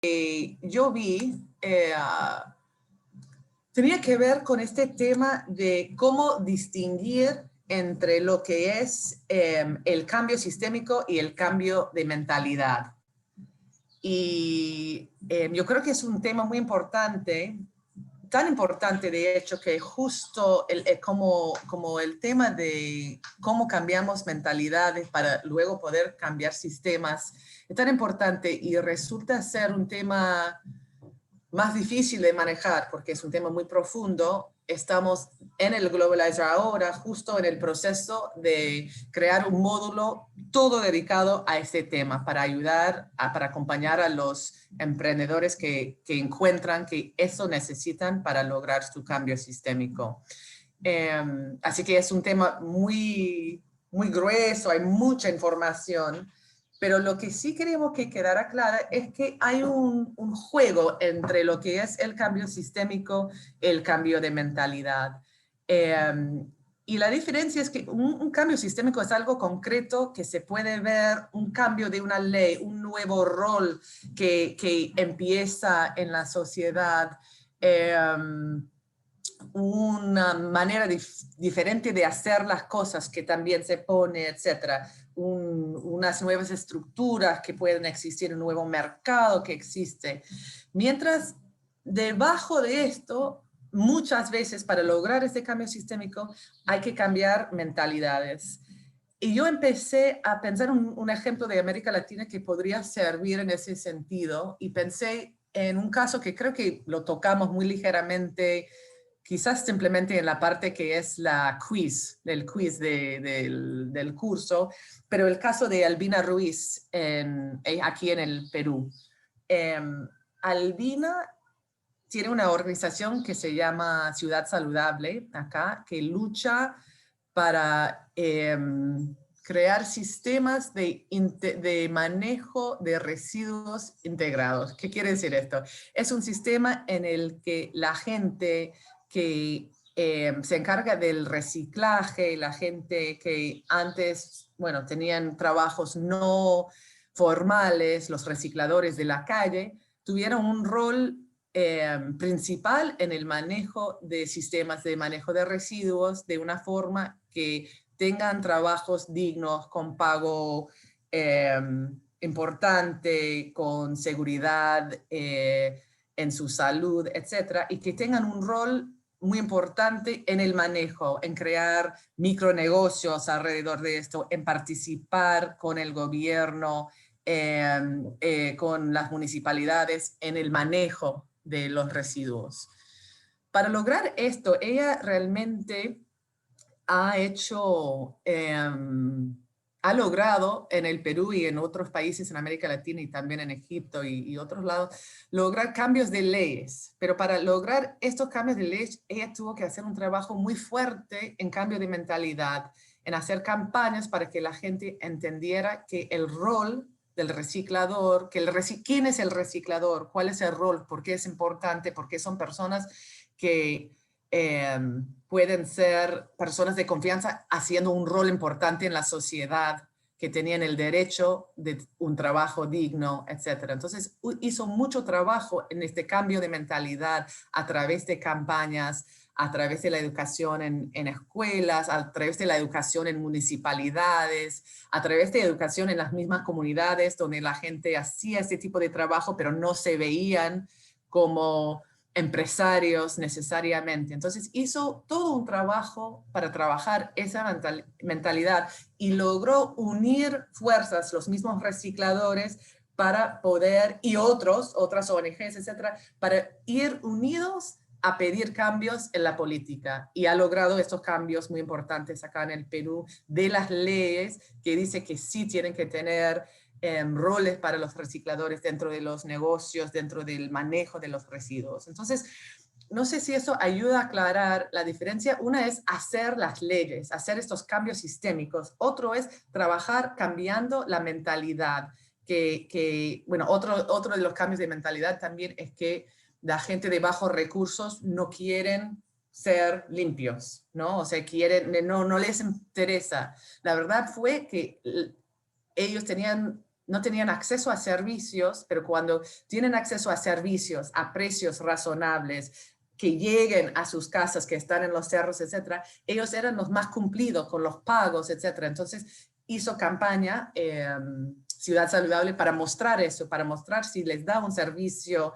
yo vi tenía que ver con este tema de cómo distinguir entre lo que es el cambio sistémico y el cambio de mentalidad. Y yo creo que es un tema muy importante, tan importante de hecho que justo como el tema de cómo cambiamos mentalidades para luego poder cambiar sistemas es tan importante y resulta ser un tema más difícil de manejar porque es un tema muy profundo. Estamos en el Globalizer ahora, justo en el proceso de crear un módulo todo dedicado a este tema para ayudar, para acompañar a los emprendedores que encuentran que eso necesitan para lograr su cambio sistémico. Así que es un tema muy grueso, hay mucha información, pero lo que sí queremos que quedara clara es que hay un juego entre lo que es el cambio sistémico y el cambio de mentalidad. Y la diferencia es que un cambio sistémico es algo concreto que se puede ver, un cambio de una ley, un nuevo rol que empieza en la sociedad, una manera diferente de hacer las cosas que también se pone, etcétera, unas nuevas estructuras que pueden existir, un nuevo mercado que existe. Mientras debajo de esto, muchas veces para lograr este cambio sistémico hay que cambiar mentalidades. Y yo empecé a pensar un ejemplo de América Latina que podría servir en ese sentido y pensé en un caso que creo que lo tocamos muy ligeramente, quizás simplemente en la parte que es el quiz del curso, pero el caso de Albina Ruiz aquí en el Perú. Albina tiene una organización que se llama Ciudad Saludable acá, que lucha para crear sistemas de manejo de residuos integrados. ¿Qué quiere decir esto? Es un sistema en el que la gente que se encarga del reciclaje, la gente que antes, bueno, tenían trabajos no formales, los recicladores de la calle, tuvieron un rol principal en el manejo de sistemas de manejo de residuos de una forma que tengan trabajos dignos, con pago importante, con seguridad en su salud, etcétera, y que tengan un rol muy importante en el manejo, en crear micronegocios alrededor de esto, en participar con el gobierno, con las municipalidades en el manejo de los residuos. Para lograr esto, ella realmente ha logrado en el Perú y en otros países en América Latina y también en Egipto y otros lados, lograr cambios de leyes. Pero para lograr estos cambios de leyes, ella tuvo que hacer un trabajo muy fuerte en cambio de mentalidad, en hacer campañas para que la gente entendiera que el rol del reciclador, quién es el reciclador, cuál es el rol, por qué es importante, porque son personas que pueden ser personas de confianza haciendo un rol importante en la sociedad, que tenían el derecho de un trabajo digno, etc. Entonces hizo mucho trabajo en este cambio de mentalidad a través de campañas, a través de la educación en escuelas, a través de la educación en municipalidades, a través de educación en las mismas comunidades donde la gente hacía este tipo de trabajo, pero no se veían como empresarios necesariamente. Entonces hizo todo un trabajo para trabajar esa mentalidad y logró unir fuerzas, los mismos recicladores, para poder, y otras ONGs, etcétera, para ir unidos a pedir cambios en la política, y ha logrado estos cambios muy importantes acá en el Perú de las leyes que dice que sí tienen que tener roles para los recicladores dentro de los negocios, dentro del manejo de los residuos. Entonces, no sé si eso ayuda a aclarar la diferencia. Una es hacer las leyes, hacer estos cambios sistémicos. Otro es trabajar cambiando la mentalidad. Bueno, otro de los cambios de mentalidad también es que la gente de bajos recursos no quieren ser limpios, ¿no? O sea, no les interesa. La verdad fue que ellos tenían no tenían acceso a servicios, pero cuando tienen acceso a servicios a precios razonables, que lleguen a sus casas, que están en los cerros, etcétera, ellos eran los más cumplidos con los pagos, etcétera. Entonces hizo campaña Ciudad Saludable para mostrar eso, para mostrar si les da un servicio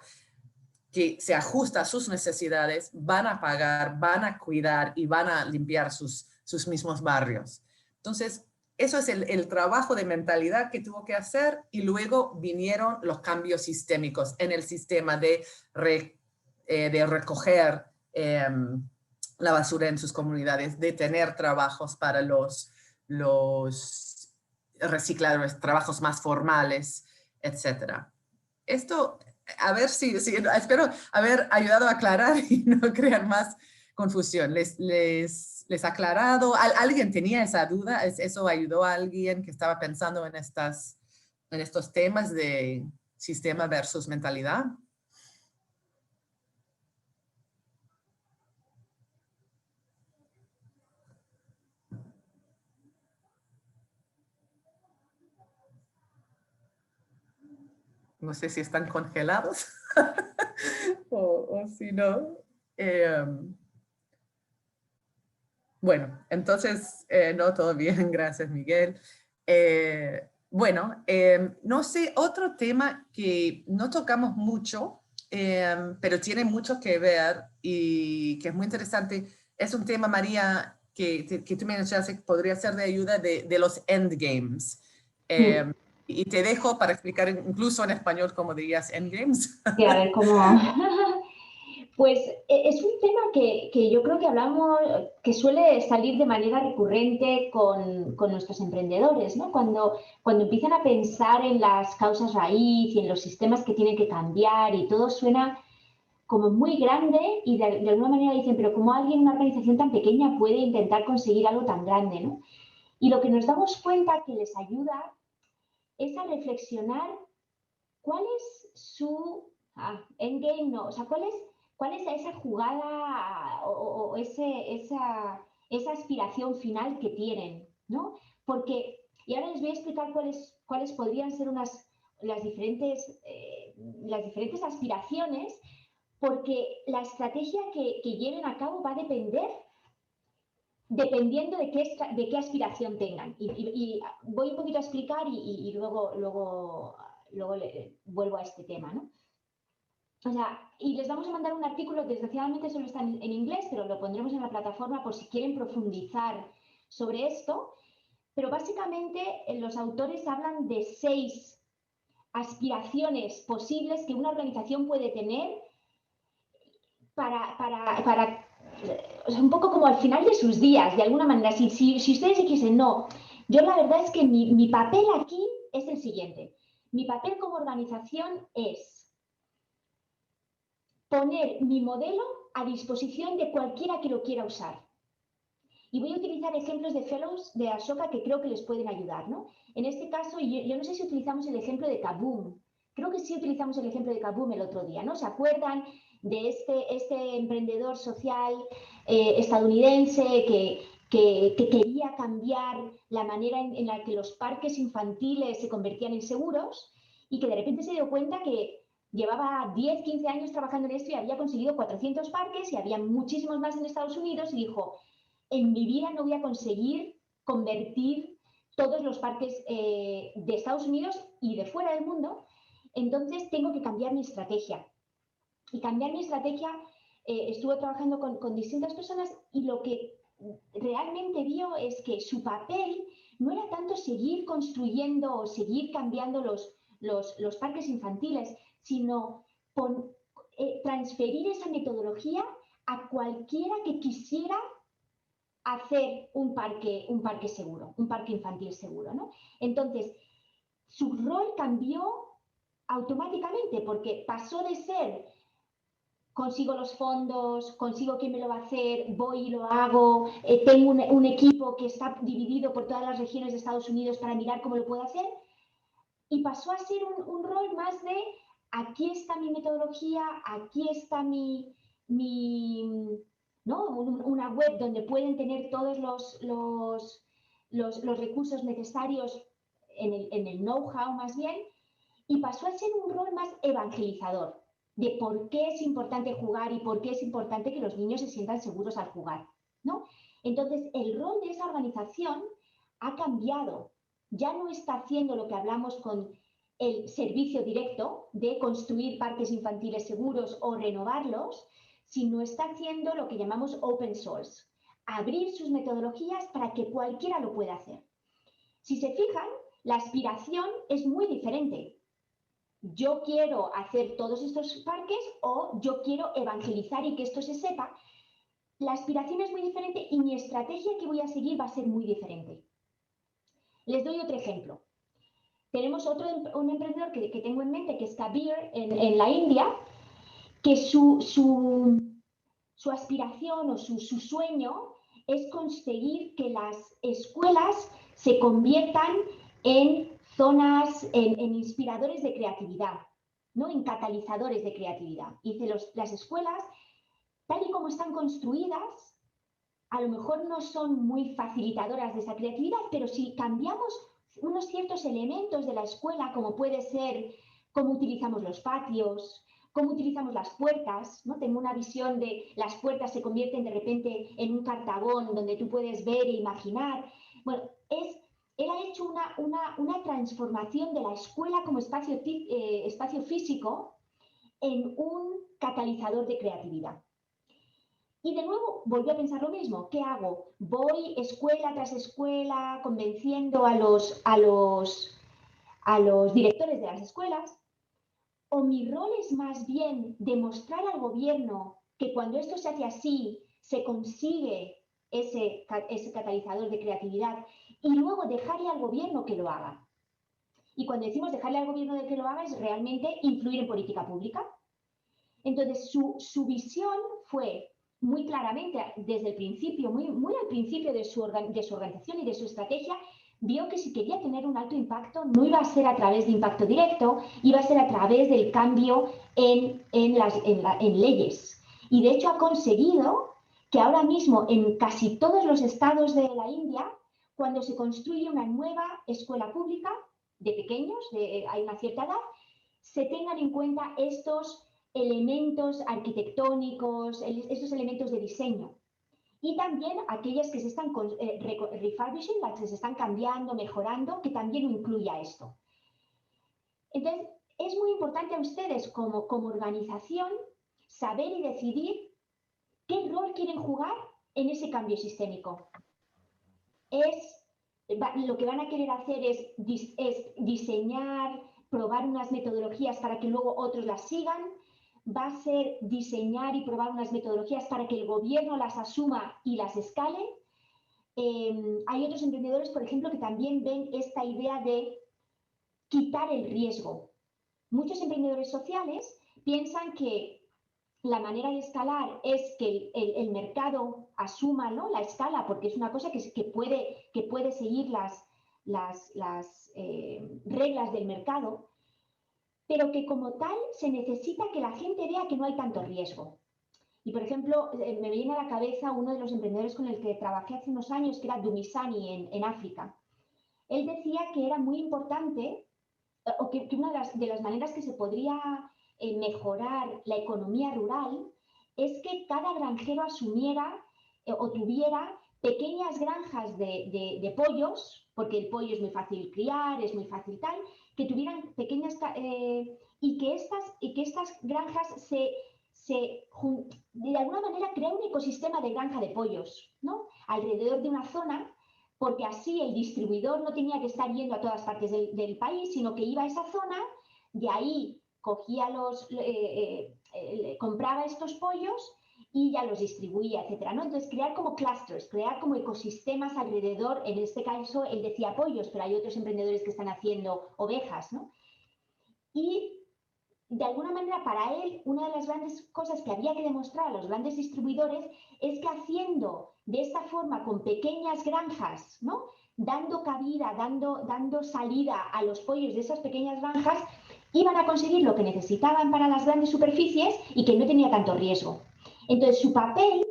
que se ajusta a sus necesidades, van a pagar, van a cuidar y van a limpiar sus mismos barrios. Entonces, eso es el trabajo de mentalidad que tuvo que hacer, y luego vinieron los cambios sistémicos en el sistema de recoger la basura en sus comunidades, de tener trabajos para los recicladores, trabajos más formales, etc. Esto, a ver si espero haber ayudado a aclarar y no crear más confusión. ¿Les ha aclarado? ¿Alguien tenía esa duda? ¿Eso ayudó a alguien que estaba pensando en estos temas de sistema versus mentalidad? No sé si están congelados o si no. Bueno, entonces, no, todo bien, gracias Miguel. Bueno, no sé, otro tema que no tocamos mucho, pero tiene mucho que ver y que es muy interesante, es un tema, María, que tú me mencionaste que podría ser de ayuda de los endgames. Sí, Y te dejo para explicar incluso en español cómo dirías endgames. sí, a ver cómo. Pues es un tema que yo creo que hablamos, que suele salir de manera recurrente con nuestros emprendedores, ¿no? Cuando empiezan a pensar en las causas raíz y en los sistemas que tienen que cambiar y todo suena como muy grande y de alguna manera dicen, pero ¿cómo alguien, una organización tan pequeña puede intentar conseguir algo tan grande, ¿no? Y lo que nos damos cuenta que les ayuda es a reflexionar cuál es su endgame, no, o sea, cuál es esa jugada o esa aspiración final que tienen, ¿no? Porque, y ahora les voy a explicar cuáles podrían ser las diferentes aspiraciones, porque la estrategia que lleven a cabo va a depender dependiendo de qué aspiración tengan. Y voy un poquito a explicar y luego vuelvo a este tema, ¿no? O sea, y les vamos a mandar un artículo, desgraciadamente solo está en inglés, pero lo pondremos en la plataforma por si quieren profundizar sobre esto. Pero básicamente los autores hablan de 6 aspiraciones posibles que una organización puede tener para o sea, un poco como al final de sus días, de alguna manera. Si ustedes dijesen, no, yo la verdad es que mi papel aquí es el siguiente. Mi papel como organización es poner mi modelo a disposición de cualquiera que lo quiera usar. Y voy a utilizar ejemplos de fellows de Ashoka que creo que les pueden ayudar, ¿no? En este caso, yo no sé si utilizamos el ejemplo de Kaboom. Creo que sí utilizamos el ejemplo de Kaboom el otro día, ¿no? ¿Se acuerdan de este emprendedor social estadounidense que quería cambiar la manera en la que los parques infantiles se convertían en seguros y que de repente se dio cuenta que llevaba 10, 15 años trabajando en esto y había conseguido 400 parques y había muchísimos más en Estados Unidos y dijo, en mi vida no voy a conseguir convertir todos los parques de Estados Unidos y de fuera del mundo, entonces tengo que cambiar mi estrategia. Y cambiar mi estrategia, estuve trabajando con distintas personas y lo que realmente vio es que su papel no era tanto seguir construyendo o seguir cambiando los parques infantiles, sino transferir esa metodología a cualquiera que quisiera hacer un parque seguro, un parque infantil seguro, ¿no? Entonces, su rol cambió automáticamente porque pasó de ser consigo los fondos, consigo quién me lo va a hacer, voy y lo hago, tengo un equipo que está dividido por todas las regiones de Estados Unidos para mirar cómo lo puedo hacer, y pasó a ser un rol más de aquí está mi metodología, aquí está ¿no? Una web donde pueden tener todos los recursos necesarios en el know-how más bien, y pasó a ser un rol más evangelizador de por qué es importante jugar y por qué es importante que los niños se sientan seguros al jugar, ¿no? Entonces, el rol de esa organización ha cambiado. Ya no está haciendo lo que hablamos con el servicio directo de construir parques infantiles seguros o renovarlos, sino está haciendo lo que llamamos open source, abrir sus metodologías para que cualquiera lo pueda hacer. Si se fijan, la aspiración es muy diferente. Yo quiero hacer todos estos parques o yo quiero evangelizar y que esto se sepa. La aspiración es muy diferente y mi estrategia que voy a seguir va a ser muy diferente. Les doy otro ejemplo. Tenemos un emprendedor que tengo en mente, que es Kabir en la India, que su aspiración o su sueño es conseguir que las escuelas se conviertan en zonas, en inspiradores de creatividad, ¿no? En catalizadores de creatividad. Y dice, las escuelas, tal y como están construidas, a lo mejor no son muy facilitadoras de esa creatividad, pero si cambiamos unos ciertos elementos de la escuela, como puede ser cómo utilizamos los patios, cómo utilizamos las puertas, ¿no? Tengo una visión de las puertas se convierten de repente en un cartabón donde tú puedes ver e imaginar. Bueno, él ha hecho una transformación de la escuela como espacio físico en un catalizador de creatividad. Y de nuevo volví a pensar lo mismo. ¿Qué hago? ¿Voy escuela tras escuela convenciendo a los directores de las escuelas? ¿O mi rol es más bien demostrar al gobierno que cuando esto se hace así, se consigue ese catalizador de creatividad y luego dejarle al gobierno que lo haga? Y cuando decimos dejarle al gobierno de que lo haga es realmente influir en política pública. Entonces, su visión fue muy claramente, desde el principio, muy al principio de su organización y de su estrategia, vio que si quería tener un alto impacto, no iba a ser a través de impacto directo, iba a ser a través del cambio en leyes. Y de hecho ha conseguido que ahora mismo en casi todos los estados de la India, cuando se construye una nueva escuela pública de pequeños, hay una cierta edad, se tengan en cuenta estos elementos arquitectónicos, estos elementos de diseño. Y también aquellas que se están refurbishing, las que se están cambiando, mejorando, que también incluya esto. Entonces, es muy importante a ustedes como organización saber y decidir qué rol quieren jugar en ese cambio sistémico. Lo que van a querer hacer es diseñar, probar unas metodologías para que luego otros las sigan. Va a ser diseñar y probar unas metodologías para que el gobierno las asuma y las escale. Hay otros emprendedores, por ejemplo, que también ven esta idea de quitar el riesgo. Muchos emprendedores sociales piensan que la manera de escalar es que el mercado asuma, ¿no?, la escala, porque es una cosa que puede seguir las reglas del mercado, pero que como tal se necesita que la gente vea que no hay tanto riesgo. Y por ejemplo, me viene a la cabeza uno de los emprendedores con el que trabajé hace unos años, que era Dumisani en África. Él decía que era muy importante, o que una de las maneras que se podría mejorar la economía rural es que cada granjero asumiera o tuviera pequeñas granjas de pollos, porque el pollo es muy fácil criar, es muy fácil tal, que tuvieran pequeñas y que estas granjas de alguna manera crean un ecosistema de granja de pollos, ¿no?, alrededor de una zona, porque así el distribuidor no tenía que estar yendo a todas partes del país, sino que iba a esa zona, de ahí cogía compraba estos pollos y ya los distribuía, etcétera, ¿no? Entonces, crear como clusters, crear como ecosistemas alrededor. En este caso, él decía pollos, pero hay otros emprendedores que están haciendo ovejas, ¿no? Y de alguna manera, para él, una de las grandes cosas que había que demostrar a los grandes distribuidores es que haciendo de esta forma, con pequeñas granjas, ¿no?, dando cabida, dando salida a los pollos de esas pequeñas granjas, iban a conseguir lo que necesitaban para las grandes superficies y que no tenía tanto riesgo. Entonces, su papel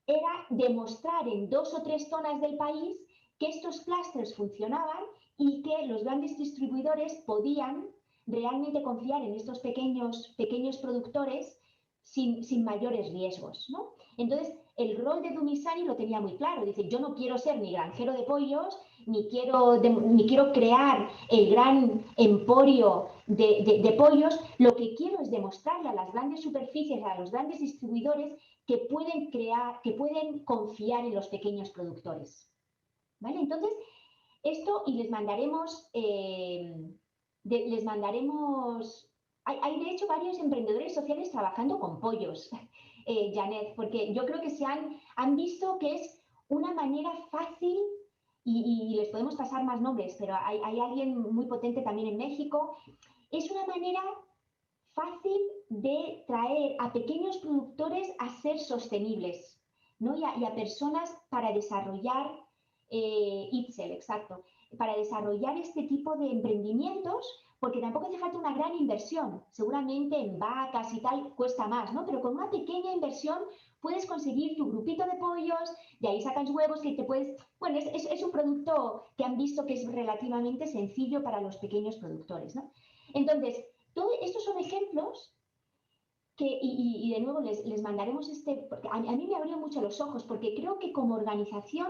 era demostrar en 2 o 3 zonas del país que estos clústeres funcionaban y que los grandes distribuidores podían realmente confiar en estos pequeños productores sin mayores riesgos, ¿no? Entonces, el rol de Dumisani lo tenía muy claro. Dice, yo no quiero ser ni granjero de pollos, ni quiero crear el gran emporio de pollos. Lo que quiero es demostrarle a las grandes superficies, a los grandes distribuidores, que pueden confiar en los pequeños productores. ¿Vale? Entonces, esto, y les mandaremos hay de hecho varios emprendedores sociales trabajando con pollos, Janet, porque yo creo que han visto que es una manera fácil, y les podemos pasar más nombres, pero hay alguien muy potente también en México, es una manera fácil de traer a pequeños productores a ser sostenibles, ¿no? y a personas para desarrollar, Itzel, exacto, para desarrollar este tipo de emprendimientos, porque tampoco hace falta una gran inversión. Seguramente en vacas y tal cuesta más, ¿no? Pero con una pequeña inversión puedes conseguir tu grupito de pollos, de ahí sacas huevos que te puedes... Bueno, es un producto que han visto que es relativamente sencillo para los pequeños productores, ¿no? Entonces, todos estos son ejemplos y de nuevo les mandaremos porque a mí me abrió mucho los ojos, porque creo que como organización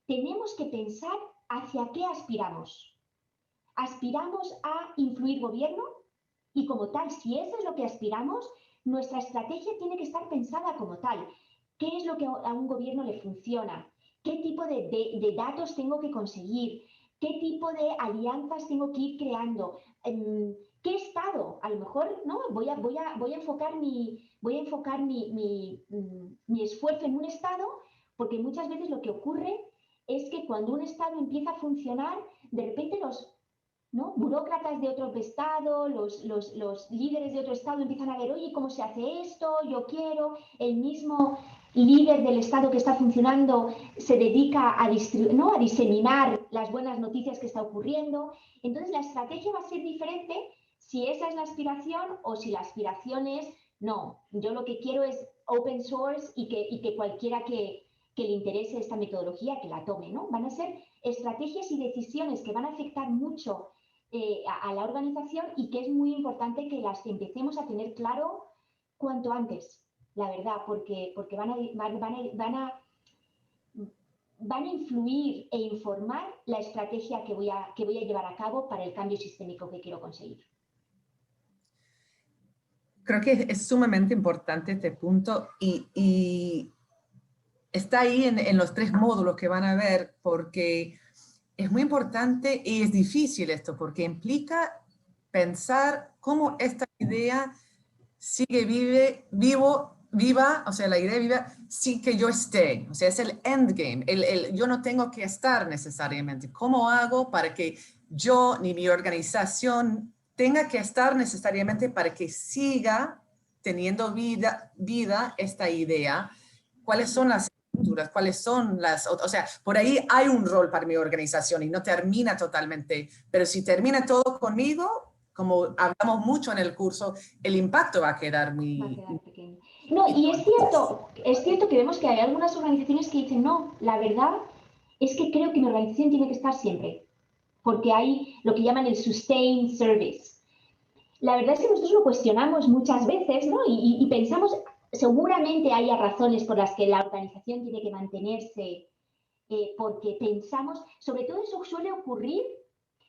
tenemos que pensar hacia qué aspiramos. ¿Aspiramos a influir gobierno? Y como tal, si eso es lo que aspiramos, nuestra estrategia tiene que estar pensada como tal. ¿Qué es lo que a un gobierno le funciona? ¿Qué tipo de datos tengo que conseguir? ¿Qué tipo de alianzas tengo que ir creando? ¿Qué estado? A lo mejor, ¿no? Voy a enfocar mi esfuerzo en un estado, porque muchas veces lo que ocurre es que cuando un estado empieza a funcionar, de repente ¿no? burócratas de otro estado, los líderes de otro estado empiezan a ver, oye, ¿cómo se hace esto? Yo quiero. El mismo líder del estado que está funcionando se dedica ¿no? a diseminar las buenas noticias que está ocurriendo. Entonces la estrategia va a ser diferente si esa es la aspiración o si la aspiración es, no, yo lo que quiero es open source y que cualquiera que le interese esta metodología que la tome, ¿no? Van a ser estrategias y decisiones que van a afectar mucho a la organización, y que es muy importante que las empecemos a tener claro cuanto antes, la verdad, porque van a influir e informar la estrategia que voy a llevar a cabo para el cambio sistémico que quiero conseguir. Creo que es sumamente importante este punto y está ahí en los 3 módulos que van a ver, porque es muy importante y es difícil esto, porque implica pensar cómo esta idea sigue viva, o sea, la idea viva sin que yo esté. O sea, es el endgame. Yo no tengo que estar necesariamente. ¿Cómo hago para que yo ni mi organización tenga que estar necesariamente para que siga teniendo vida esta idea? ¿Cuáles son las estructuras? ¿Cuáles son o sea, por ahí hay un rol para mi organización y no termina totalmente, pero si termina todo conmigo, como hablamos mucho en el curso, el impacto va a quedar Va a muy... quedar pequeño. No, y es cierto que vemos que hay algunas organizaciones que dicen, no, la verdad es que creo que mi organización tiene que estar siempre, porque hay lo que llaman el sustained service. La verdad es que nosotros lo cuestionamos muchas veces, ¿no? Y pensamos, seguramente haya razones por las que la organización tiene que mantenerse, porque pensamos, sobre todo eso suele ocurrir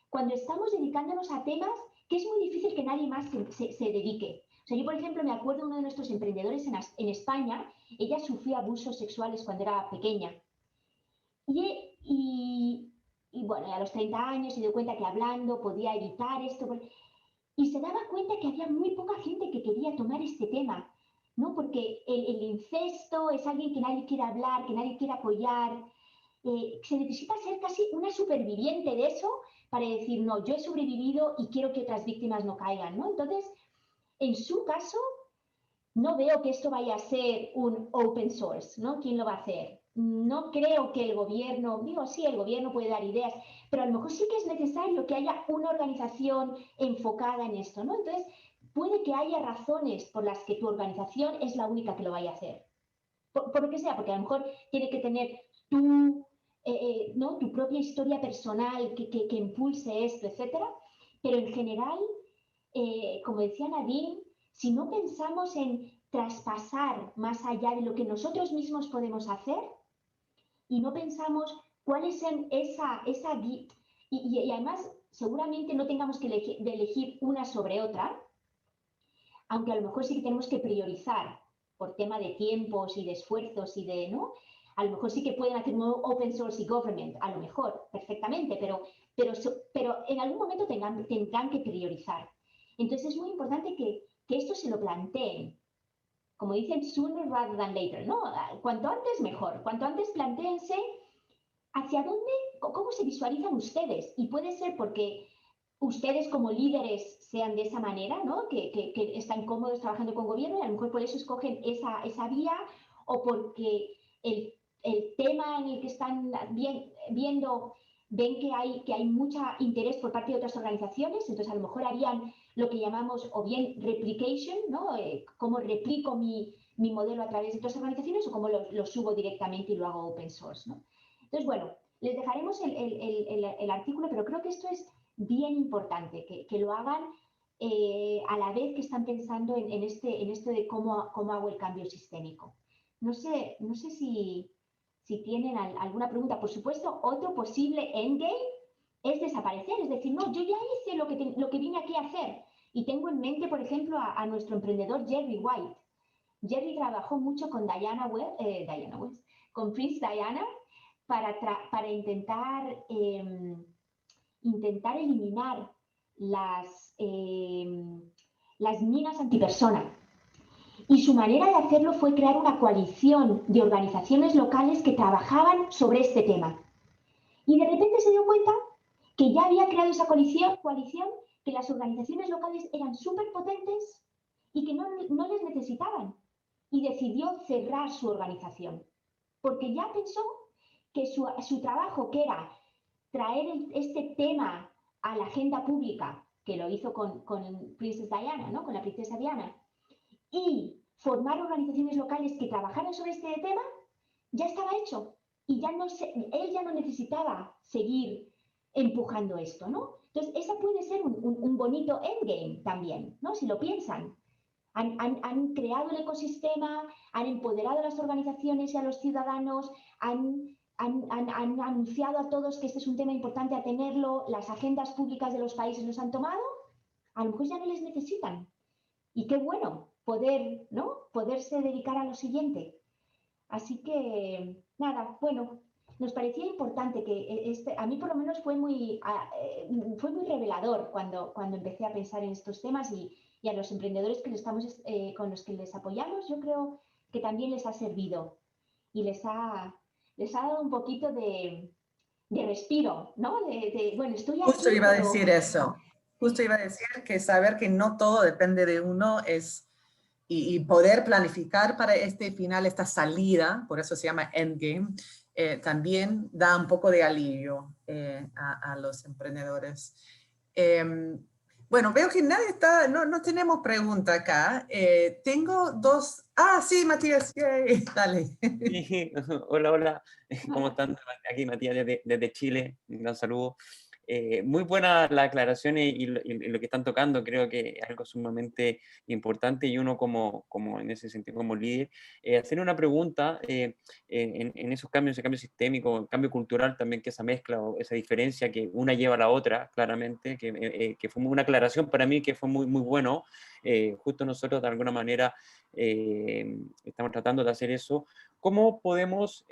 cuando estamos dedicándonos a temas que es muy difícil que nadie más se dedique. O sea, yo, por ejemplo, me acuerdo de uno de nuestros emprendedores en España. Ella sufrió abusos sexuales cuando era pequeña. Y bueno, a los 30 años se dio cuenta que hablando podía evitar esto. Y se daba cuenta que había muy poca gente que quería tomar este tema, ¿no? Porque el incesto es alguien que nadie quiere hablar, que nadie quiere apoyar. Se necesita ser casi una superviviente de eso para decir, no, yo he sobrevivido y quiero que otras víctimas no caigan, ¿no? Entonces, en su caso, no veo que esto vaya a ser un open source, ¿no? ¿Quién lo va a hacer? No creo que el gobierno, digo, sí, el gobierno puede dar ideas, pero a lo mejor sí que es necesario que haya una organización enfocada en esto, ¿no? Entonces, puede que haya razones por las que tu organización es la única que lo vaya a hacer. Por lo que sea, porque a lo mejor tiene que tener tu ¿no? Tu propia historia personal que impulse esto, etcétera. Pero en general, como decía Nadine, si no pensamos en traspasar más allá de lo que nosotros mismos podemos hacer y no pensamos cuáles son esa guía, y además seguramente no tengamos que elegir una sobre otra, aunque a lo mejor sí que tenemos que priorizar por tema de tiempos y de esfuerzos y de, ¿no? A lo mejor sí que pueden hacer un open source y government, a lo mejor, perfectamente, pero en algún momento tendrán que priorizar. Entonces es muy importante que esto se lo planteen. Como dicen, sooner rather than later, ¿no? Cuanto antes mejor. Cuanto antes plantéense hacia dónde, cómo se visualizan ustedes. Y puede ser porque ustedes como líderes sean de esa manera, ¿no? Que están cómodos trabajando con gobierno y a lo mejor por eso escogen esa vía, o porque el tema en el que están viendo ven que hay mucho interés por parte de otras organizaciones, entonces a lo mejor harían lo que llamamos o bien replication, ¿no? Cómo replico mi modelo a través de otras organizaciones o cómo lo subo directamente y lo hago open source, ¿no? Entonces, bueno, les dejaremos el artículo, pero creo que esto es bien importante, que lo hagan a la vez que están pensando en esto de cómo hago el cambio sistémico. No sé si tienen alguna pregunta. Por supuesto, otro posible endgame es desaparecer, es decir, no, yo ya hice lo que vine aquí a hacer. Y tengo en mente, por ejemplo, a nuestro emprendedor Jerry White. Jerry trabajó mucho con con Prince Diana para intentar eliminar las minas antipersona. Y su manera de hacerlo fue crear una coalición de organizaciones locales que trabajaban sobre este tema. Y de repente se dio cuenta que ya había creado esa coalición que las organizaciones locales eran súper potentes y que no les necesitaban. Y decidió cerrar su organización, porque ya pensó que su trabajo, que era traer este tema a la agenda pública, que lo hizo con Princess Diana, ¿no? Con la princesa Diana, y formar organizaciones locales que trabajaran sobre este tema, ya estaba hecho. Y él ya no necesitaba seguir empujando esto, ¿no? Entonces, esa puede ser un bonito endgame también, ¿no? Si lo piensan. Han creado el ecosistema, han empoderado a las organizaciones y a los ciudadanos, han anunciado a todos que este es un tema importante a tenerlo, las agendas públicas de los países los han tomado, a lo mejor ya no les necesitan. Y qué bueno poderse dedicar a lo siguiente. Así que, nada, bueno, nos parecía importante que a mí por lo menos fue muy revelador cuando empecé a pensar en estos temas y a los emprendedores con los que les apoyamos, yo creo que también les ha servido y les ha dado un poquito de respiro, ¿no? Bueno, estoy Justo aquí, iba a pero decir eso. Justo iba a decir que saber que no todo depende de uno y poder planificar para este final, esta salida, por eso se llama endgame, también da un poco de alivio a los emprendedores. Bueno, veo que nadie está, no tenemos pregunta acá. Tengo dos. Ah, sí, Matías, yay, dale. Sí, hola, hola, ¿cómo hola. están? Aquí Matías desde Chile, un gran saludo. Muy buena la aclaración y lo que están tocando, creo que es algo sumamente importante y uno como en ese sentido como líder, hacer una pregunta en esos cambios, ese cambio sistémico, el cambio cultural también, que esa mezcla o esa diferencia que una lleva a la otra, claramente, que fue una aclaración para mí que fue muy, muy bueno. Justo nosotros de alguna manera estamos tratando de hacer eso. ¿Cómo podemos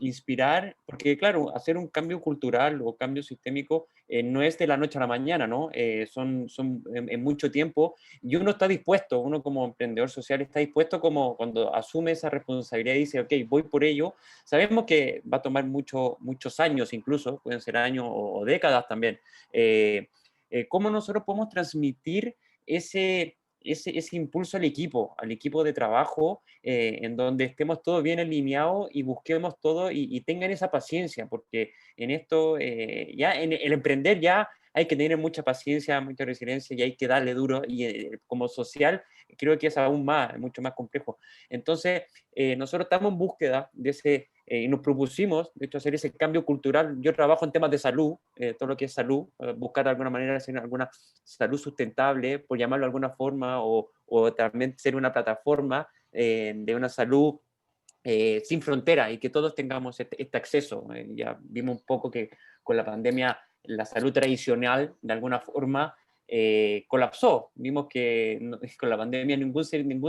inspirar? Porque claro, hacer un cambio cultural o cambio sistémico no es de la noche a la mañana, ¿no? Son en mucho tiempo y uno está dispuesto, uno como emprendedor social está dispuesto como cuando asume esa responsabilidad y dice, ok, voy por ello. Sabemos que va a tomar muchos años incluso, pueden ser años o décadas también. ¿Cómo nosotros podemos transmitir ese impulso al equipo de trabajo, en donde estemos todos bien alineados y busquemos todo y tengan esa paciencia, porque en esto, ya en el emprender ya hay que tener mucha paciencia, mucha resiliencia y hay que darle duro y como social creo que es aún más, mucho más complejo. Entonces, nosotros estamos en búsqueda de y nos propusimos, de hecho, hacer ese cambio cultural. Yo trabajo en temas de salud, todo lo que es salud, buscar de alguna manera hacer alguna salud sustentable, por llamarlo de alguna forma, o también ser una plataforma de una salud sin frontera y que todos tengamos este acceso. Ya vimos un poco que con la pandemia la salud tradicional, de alguna forma, colapsó. Vimos que con la pandemia ningún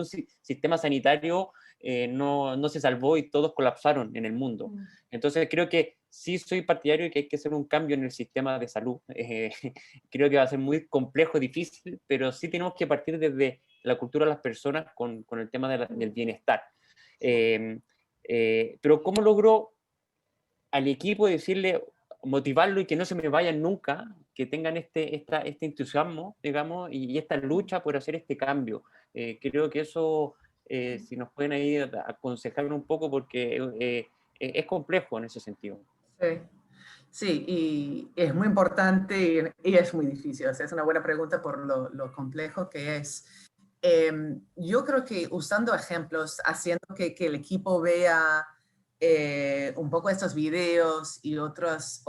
sistema sanitario no se salvó y todos colapsaron en el mundo. Entonces creo que sí soy partidario de que hay que hacer un cambio en el sistema de salud. Creo que va a ser muy complejo, difícil, pero sí tenemos que partir desde la cultura de las personas con el tema del bienestar. Pero ¿cómo logro al equipo decirle, motivarlo y que no se me vayan nunca, que tengan este entusiasmo, digamos, y esta lucha por hacer este cambio? Creo que eso, si nos pueden ahí aconsejar un poco, porque es complejo en ese sentido. Sí. Sí, y es muy importante y es muy difícil. O sea, es una buena pregunta por lo complejo que es. Yo creo que usando ejemplos, haciendo que el equipo vea un poco estos videos y otros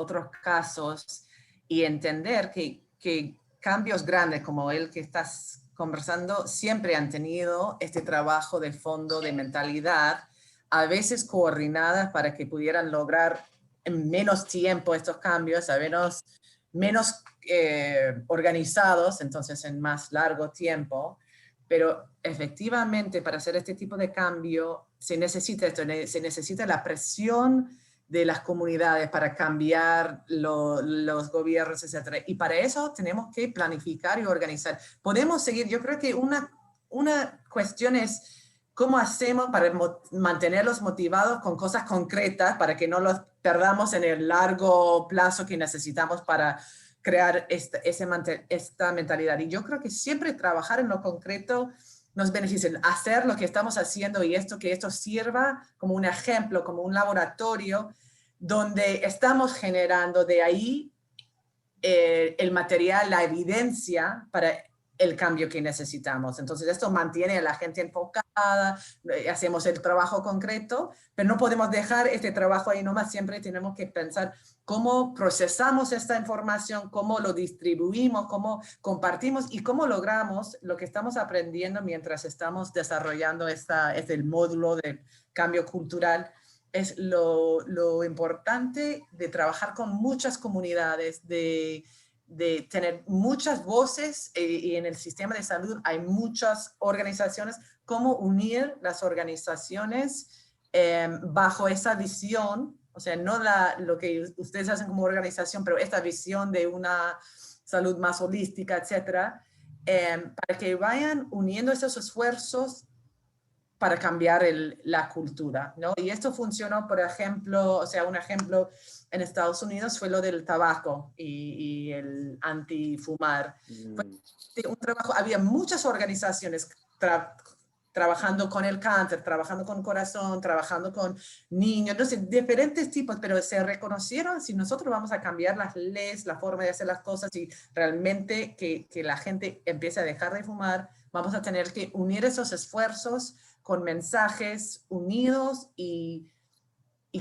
casos y entender que cambios grandes como el que estás conversando siempre han tenido este trabajo de fondo de mentalidad, a veces coordinadas para que pudieran lograr en menos tiempo estos cambios, a menos organizados, entonces en más largo tiempo, pero efectivamente para hacer este tipo de cambio se necesita esto, se necesita la presión de las comunidades para cambiar los gobiernos, etc. Y para eso tenemos que planificar y organizar. Podemos seguir, yo creo que una cuestión es cómo hacemos para mantenerlos motivados con cosas concretas para que no los perdamos en el largo plazo que necesitamos para crear esta mentalidad. Y yo creo que siempre trabajar en lo concreto nos beneficia, hacer lo que estamos haciendo y que esto sirva como un ejemplo, como un laboratorio donde estamos generando de ahí el material, la evidencia para el cambio que necesitamos. Entonces esto mantiene a la gente enfocada, hacemos el trabajo concreto, pero no podemos dejar este trabajo ahí nomás, siempre tenemos que pensar cómo procesamos esta información, cómo lo distribuimos, cómo compartimos y cómo logramos lo que estamos aprendiendo mientras estamos desarrollando el módulo de cambio cultural. Es lo importante de trabajar con muchas comunidades, de tener muchas voces y en el sistema de salud hay muchas organizaciones, cómo unir las organizaciones bajo esa visión, o sea, no lo que ustedes hacen como organización, pero esta visión de una salud más holística, etcétera, para que vayan uniendo esos esfuerzos para cambiar la cultura, ¿no? Y esto funcionó, por ejemplo, o sea, un ejemplo en Estados Unidos fue lo del tabaco y el antifumar. Fue un trabajo, había muchas organizaciones trabajando con el cáncer, trabajando con corazón, trabajando con niños, no sé, diferentes tipos, pero se reconocieron, si nosotros vamos a cambiar las leyes, la forma de hacer las cosas y realmente que la gente empiece a dejar de fumar, vamos a tener que unir esos esfuerzos con mensajes unidos y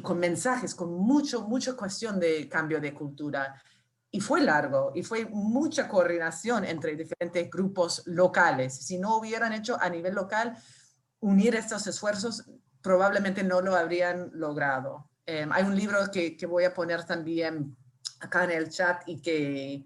con mensajes, con mucha cuestión de cambio de cultura. Y fue largo, y fue mucha coordinación entre diferentes grupos locales. Si no hubieran hecho a nivel local, unir estos esfuerzos, probablemente no lo habrían logrado. Hay un libro que voy a poner también acá en el chat y que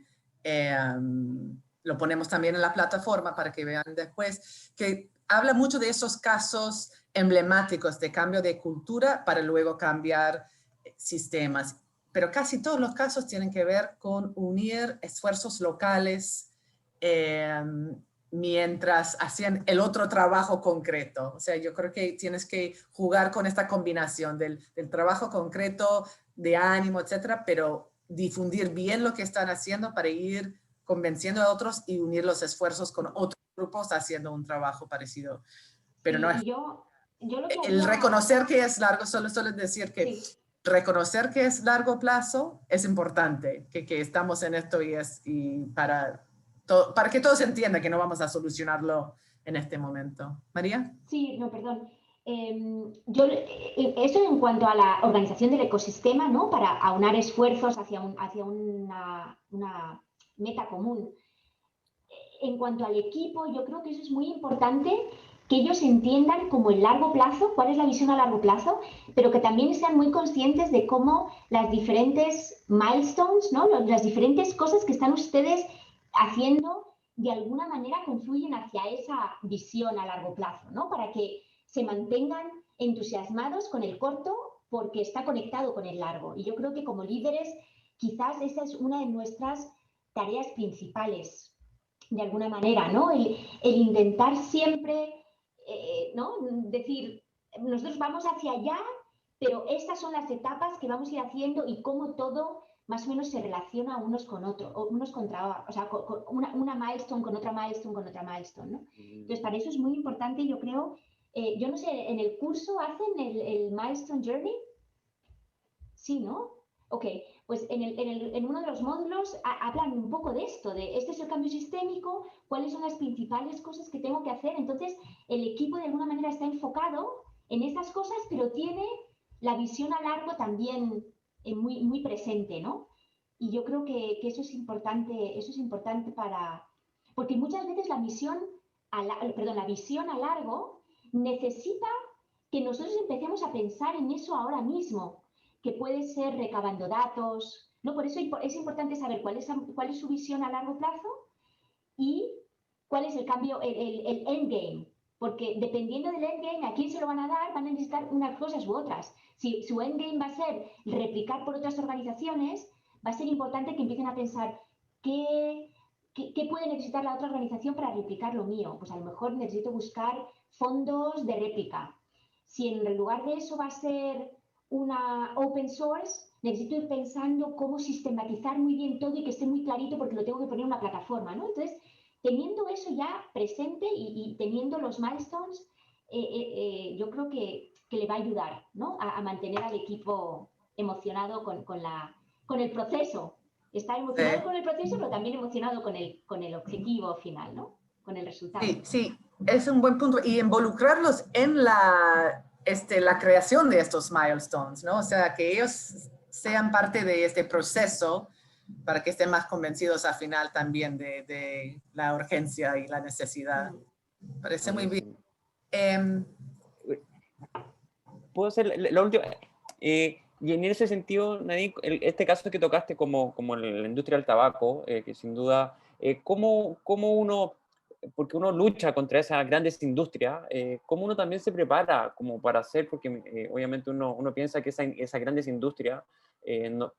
lo ponemos también en la plataforma para que vean después, que habla mucho de esos casos emblemáticos de cambio de cultura para luego cambiar sistemas. Pero casi todos los casos tienen que ver con unir esfuerzos locales mientras hacían el otro trabajo concreto. O sea, yo creo que tienes que jugar con esta combinación del trabajo concreto, de ánimo, etcétera, pero difundir bien lo que están haciendo para ir convenciendo a otros y unir los esfuerzos con otros grupos haciendo un trabajo parecido. Pero sí, no es... yo lo que El haría... reconocer que es largo, solo decir que Sí. reconocer que es largo plazo es importante, que estamos en esto y para que todos entiendan que no vamos a solucionarlo en este momento. María. Sí, no, perdón. Eso en cuanto a la organización del ecosistema, ¿no? Para aunar esfuerzos hacia una meta común. En cuanto al equipo, yo creo que eso es muy importante, que ellos entiendan como el largo plazo, cuál es la visión a largo plazo, pero que también sean muy conscientes de cómo las diferentes milestones, ¿no? Las diferentes cosas que están ustedes haciendo, de alguna manera confluyen hacia esa visión a largo plazo, ¿no? Para que se mantengan entusiasmados con el corto porque está conectado con el largo. Y yo creo que como líderes, quizás esa es una de nuestras tareas principales, de alguna manera, ¿no? El intentar siempre, ¿no? Decir, nosotros vamos hacia allá, pero estas son las etapas que vamos a ir haciendo y cómo todo más o menos se relaciona unos con otros, unos contra, o sea, con una milestone con otra milestone con otra milestone, ¿no? Entonces, para eso es muy importante, yo creo, yo no sé, ¿en el curso hacen el Milestone Journey? Sí, ¿no? Ok, pues en uno de los módulos hablan un poco de esto, de este es el cambio sistémico, cuáles son las principales cosas que tengo que hacer. Entonces, el equipo de alguna manera está enfocado en estas cosas, pero tiene la visión a largo también muy, muy presente, ¿no? Y yo creo que eso es importante para... Porque muchas veces la visión a largo necesita que nosotros empecemos a pensar en eso ahora mismo, que puede ser recabando datos, ¿no? Por eso es importante saber cuál es su visión a largo plazo y cuál es el cambio, el endgame, porque dependiendo del endgame, a quién se lo van a dar, van a necesitar unas cosas u otras. Si su endgame va a ser replicar por otras organizaciones, va a ser importante que empiecen a pensar qué puede necesitar la otra organización para replicar lo mío. Pues a lo mejor necesito buscar fondos de réplica. Si en lugar de eso va a ser una open source, necesito ir pensando cómo sistematizar muy bien todo y que esté muy clarito porque lo tengo que poner en una plataforma, ¿no? Entonces, teniendo eso ya presente y teniendo los milestones, yo creo que le va a ayudar, ¿no? A mantener al equipo emocionado con el proceso. Está emocionado con el proceso, pero también emocionado con el objetivo final, ¿no? Con el resultado. Sí, sí, es un buen punto. Y involucrarlos en la creación de estos milestones, ¿no? O sea, que ellos sean parte de este proceso para que estén más convencidos al final también de la urgencia y la necesidad. Parece muy bien. Puedo hacer la última. Y en ese sentido, Nadine, este caso que tocaste como la industria del tabaco, que sin duda, ¿cómo uno, porque uno lucha contra esas grandes industrias, cómo uno también se prepara como para hacer, porque obviamente uno piensa que esas grandes industrias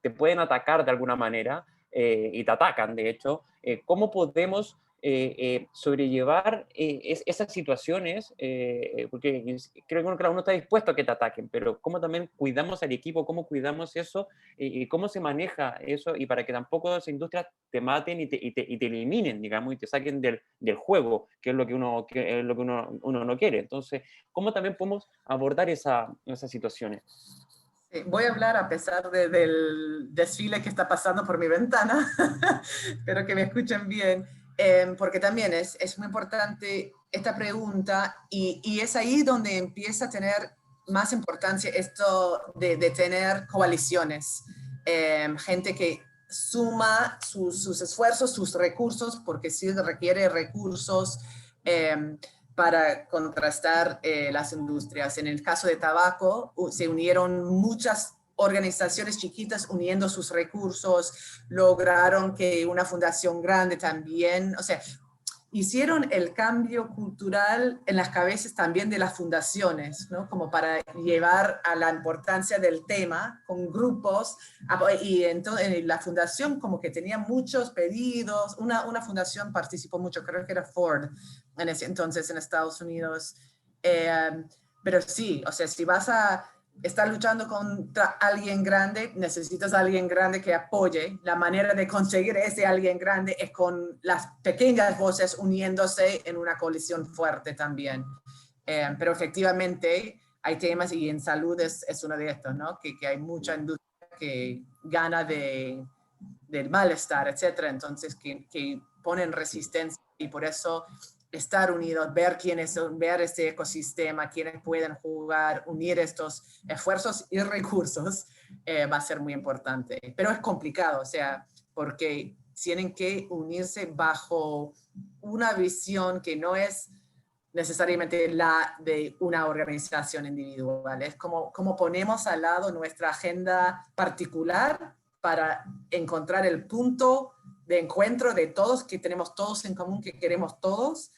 te pueden atacar de alguna manera, y te atacan, de hecho, ¿cómo podemos sobrellevar esas situaciones? Porque creo que uno está dispuesto a que te ataquen, pero cómo también cuidamos al equipo, cómo cuidamos eso, y cómo se maneja eso, y para que tampoco esas industrias te maten y te eliminen, digamos, y te saquen del juego, que es lo que uno no quiere. Entonces, ¿cómo también podemos abordar esas situaciones? Sí, voy a hablar a pesar del desfile que está pasando por mi ventana, espero que me escuchen bien, porque también es muy importante esta pregunta y es ahí donde empieza a tener más importancia esto de tener coaliciones, gente que suma sus esfuerzos, sus recursos, porque sí requiere recursos, para contrastar las industrias. En el caso de tabaco, se unieron muchas organizaciones chiquitas uniendo sus recursos, lograron que una fundación grande también, o sea, hicieron el cambio cultural en las cabezas también de las fundaciones, ¿no? Como para llevar a la importancia del tema con grupos, y entonces la fundación como que tenía muchos pedidos, una fundación participó mucho, creo que era Ford en ese entonces en Estados Unidos, pero sí, o sea, si vas a estar luchando contra alguien grande, necesitas a alguien grande que apoye. La manera de conseguir ese alguien grande es con las pequeñas voces uniéndose en una coalición fuerte también. Pero efectivamente hay temas, y en salud es uno de estos, ¿no? Que hay mucha industria que gana del malestar, etcétera, entonces que ponen resistencia, y por eso estar unidos, ver quiénes son, ver este ecosistema, quiénes pueden jugar, unir estos esfuerzos y recursos, va a ser muy importante. Pero es complicado, o sea, porque tienen que unirse bajo una visión que no es necesariamente la de una organización individual. Es como ponemos al lado nuestra agenda particular para encontrar el punto de encuentro de todos, que tenemos todos en común, que queremos todos,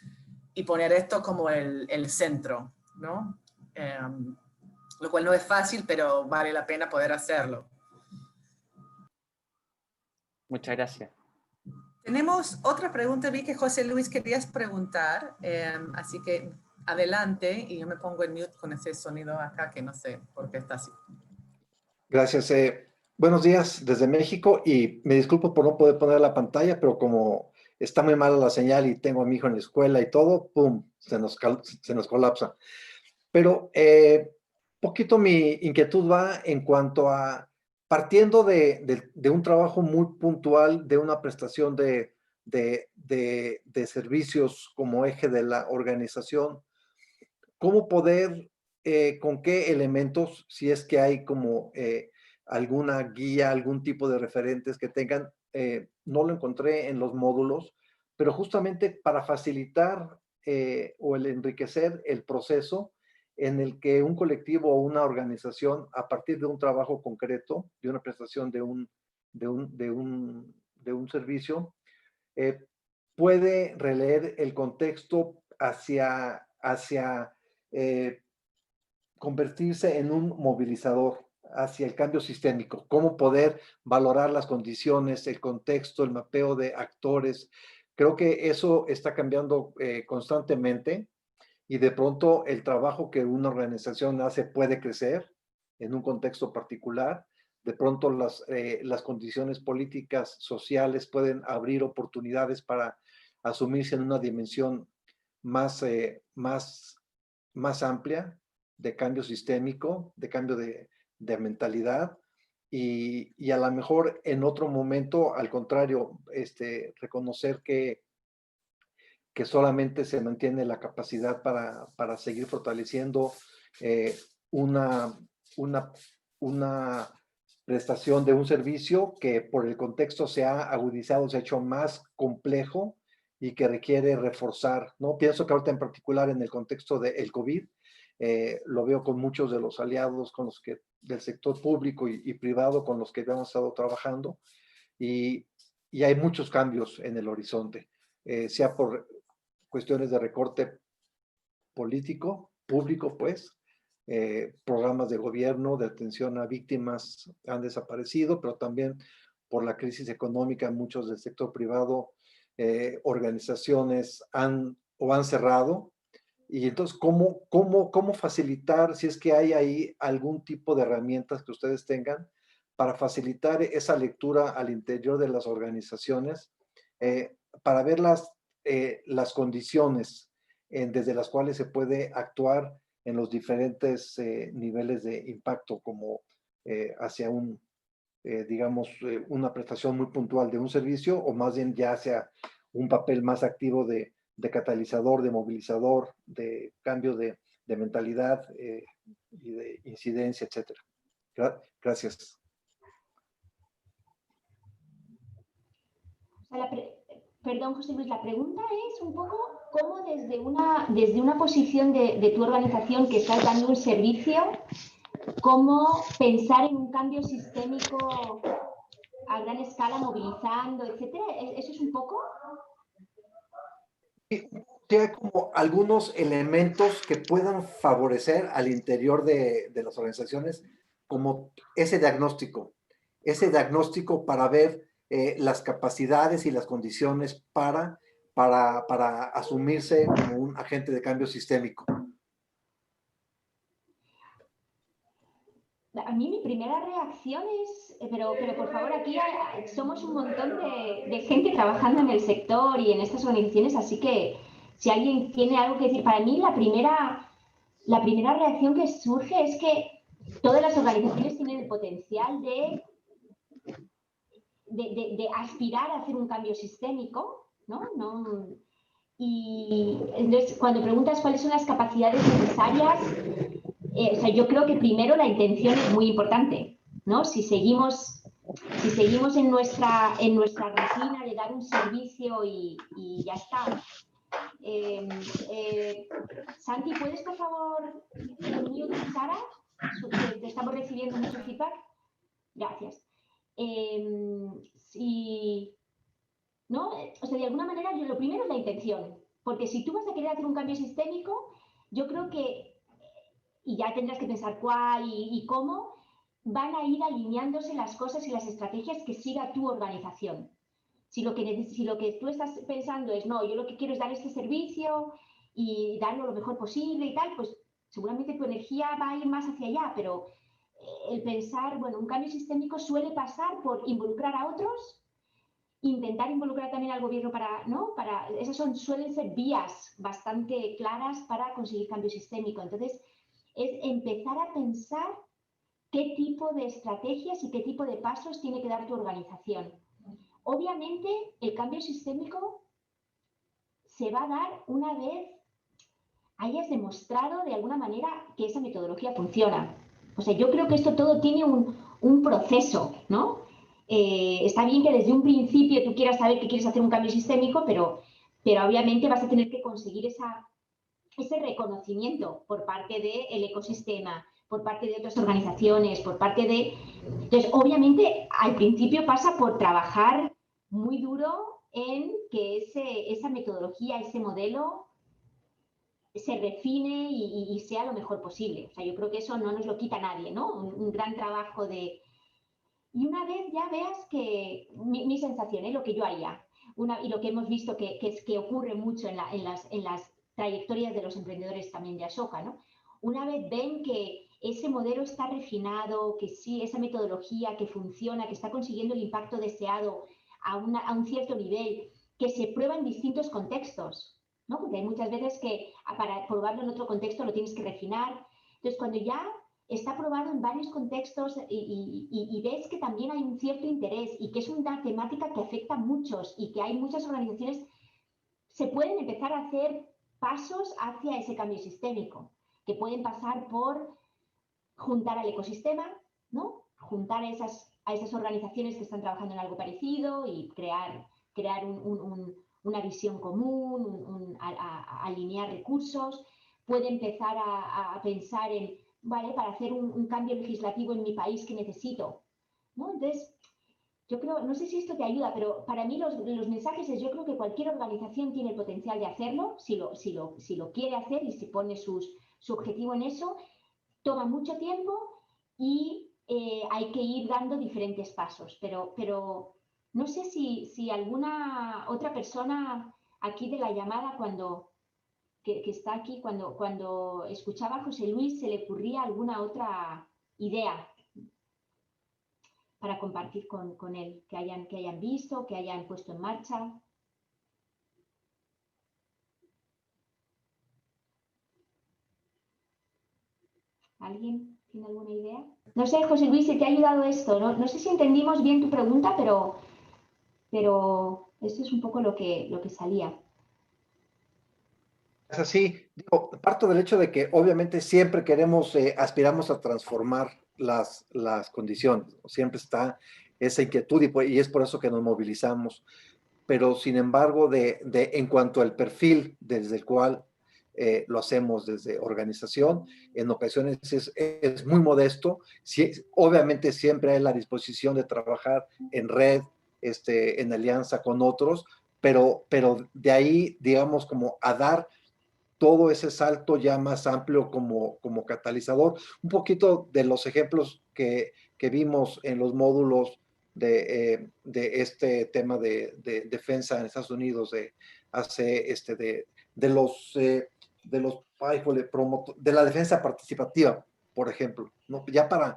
y poner esto como el centro, ¿no? Lo cual no es fácil, pero vale la pena poder hacerlo. Muchas gracias. Tenemos otra pregunta, vi que José Luis querías preguntar, así que adelante, y yo me pongo en mute con ese sonido acá que no sé por qué está así. Gracias. Buenos días desde México y me disculpo por no poder poner la pantalla, pero como está muy mala la señal y tengo a mi hijo en la escuela y todo, ¡pum!, se nos colapsa. Pero poquito mi inquietud va en cuanto a, partiendo de un trabajo muy puntual, de una prestación de servicios como eje de la organización, ¿cómo poder, con qué elementos, si es que hay como alguna guía, algún tipo de referentes que tengan, no lo encontré en los módulos, pero justamente para facilitar o el enriquecer el proceso en el que un colectivo o una organización, a partir de un trabajo concreto, de una prestación de un servicio, puede releer el contexto hacia convertirse en un movilizador hacia el cambio sistémico, cómo poder valorar las condiciones, el contexto, el mapeo de actores. Creo que eso está cambiando constantemente y de pronto el trabajo que una organización hace puede crecer en un contexto particular. De pronto las condiciones políticas, sociales pueden abrir oportunidades para asumirse en una dimensión más amplia de cambio sistémico, de cambio de mentalidad, y a lo mejor en otro momento, al contrario, reconocer que solamente se mantiene la capacidad para seguir fortaleciendo una prestación de un servicio que por el contexto se ha agudizado, se ha hecho más complejo y que requiere reforzar, ¿no? Pienso que ahorita en particular en el contexto del COVID, lo veo con muchos de los aliados con los que, del sector público y privado con los que hemos estado trabajando, y hay muchos cambios en el horizonte, sea por cuestiones de recorte político, público, pues, programas de gobierno de atención a víctimas han desaparecido, pero también por la crisis económica, muchos del sector privado, organizaciones han cerrado. Y entonces, ¿cómo facilitar, si es que hay ahí algún tipo de herramientas que ustedes tengan para facilitar esa lectura al interior de las organizaciones, para ver las condiciones desde las cuales se puede actuar en los diferentes niveles de impacto, como hacia digamos, una prestación muy puntual de un servicio, o más bien ya hacia un papel más activo de catalizador, de movilizador, de cambio de mentalidad y de incidencia, etcétera. Gracias. Perdón, José Luis, la pregunta es un poco cómo desde una posición de tu organización que estás dando un servicio, cómo pensar en un cambio sistémico a gran escala, movilizando, etcétera. ¿Eso es un poco? Hay como algunos elementos que puedan favorecer al interior de las organizaciones, como ese diagnóstico para ver las capacidades y las condiciones para asumirse como un agente de cambio sistémico. A mí mi primera reacción es, pero por favor, aquí somos un montón de gente trabajando en el sector y en estas organizaciones, así que si alguien tiene algo que decir, para mí la primera reacción que surge es que todas las organizaciones tienen el potencial de aspirar a hacer un cambio sistémico, ¿no? Y entonces, cuando preguntas cuáles son las capacidades necesarias, o sea, yo creo que primero la intención es muy importante, ¿no? Si seguimos en nuestra rutina de dar un servicio y ya está. Santi, ¿puedes por favor mute Sara? Te estamos recibiendo mucho feedback. Gracias. ¿No? O sea, de alguna manera, lo primero es la intención, porque si tú vas a querer hacer un cambio sistémico, yo creo que, y ya tendrás que pensar cuál y cómo, van a ir alineándose las cosas y las estrategias que siga tu organización. Si lo que tú estás pensando es, no, yo lo que quiero es dar este servicio y darlo lo mejor posible y tal, pues seguramente tu energía va a ir más hacia allá, pero el pensar, bueno, un cambio sistémico suele pasar por involucrar a otros, intentar involucrar también al gobierno ¿no? Esas suelen ser vías bastante claras para conseguir cambio sistémico. Entonces, es empezar a pensar qué tipo de estrategias y qué tipo de pasos tiene que dar tu organización. Obviamente, el cambio sistémico se va a dar una vez hayas demostrado de alguna manera que esa metodología funciona. O sea, yo creo que esto todo tiene un proceso, ¿no? Está bien que desde un principio tú quieras saber que quieres hacer un cambio sistémico, pero obviamente vas a tener que conseguir ese reconocimiento por parte del ecosistema, por parte de otras organizaciones, por parte de... Entonces, obviamente, al principio pasa por trabajar muy duro en que esa metodología, ese modelo se refine y sea lo mejor posible. O sea, yo creo que eso no nos lo quita nadie, ¿no? Un gran trabajo de... Y una vez ya veas que mi sensación, lo que yo haría, y lo que hemos visto que ocurre mucho en las trayectorias de los emprendedores también de Ashoka, ¿no? Una vez ven que ese modelo está refinado, que sí, esa metodología que funciona, que está consiguiendo el impacto deseado a un cierto nivel, que se prueba en distintos contextos, ¿no? Porque hay muchas veces que para probarlo en otro contexto lo tienes que refinar. Entonces, cuando ya está probado en varios contextos y ves que también hay un cierto interés y que es una temática que afecta a muchos y que hay muchas organizaciones, se pueden empezar a hacer pasos hacia ese cambio sistémico, que pueden pasar por juntar al ecosistema, ¿no? Juntar a esas organizaciones que están trabajando en algo parecido y crear una visión común, alinear recursos. Puede empezar a pensar en, vale, para hacer un cambio legislativo en mi país, ¿qué necesito? ¿No? Entonces, yo creo, no sé si esto te ayuda, pero para mí los mensajes es, yo creo que cualquier organización tiene el potencial de hacerlo, si lo quiere hacer y si pone su objetivo en eso. Toma mucho tiempo y hay que ir dando diferentes pasos, pero no sé si alguna otra persona aquí de la llamada que está aquí, cuando escuchaba a José Luis, se le ocurría alguna otra idea para compartir con él, que hayan visto, que hayan puesto en marcha. ¿Alguien tiene alguna idea? No sé, José Luis, si te ha ayudado esto. No sé si entendimos bien tu pregunta, pero esto es un poco lo que salía. Es así, digo, parto del hecho de que obviamente siempre queremos, aspiramos a transformar las condiciones, siempre está esa inquietud y es por eso que nos movilizamos, pero sin embargo, en cuanto al perfil desde el cual lo hacemos desde organización, en ocasiones es muy modesto, obviamente siempre hay la disposición de trabajar en red, en alianza con otros, pero de ahí, digamos, como a dar todo ese salto ya más amplio como catalizador. Un poquito de los ejemplos que vimos en los módulos de este tema de defensa en Estados Unidos, de la defensa participativa, por ejemplo, ¿no? Ya para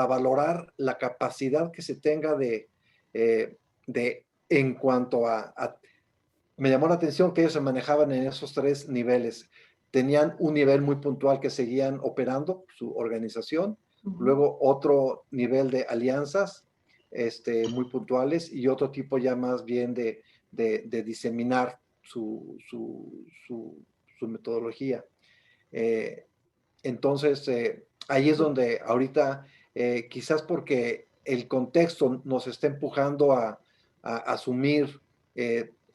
valorar la capacidad que se tenga en cuanto me llamó la atención que ellos se manejaban en esos 3 niveles. Tenían un nivel muy puntual que seguían operando, su organización, luego otro nivel de alianzas muy puntuales y otro tipo ya más bien de diseminar su metodología. Entonces, ahí es donde ahorita, quizás porque el contexto nos está empujando a asumir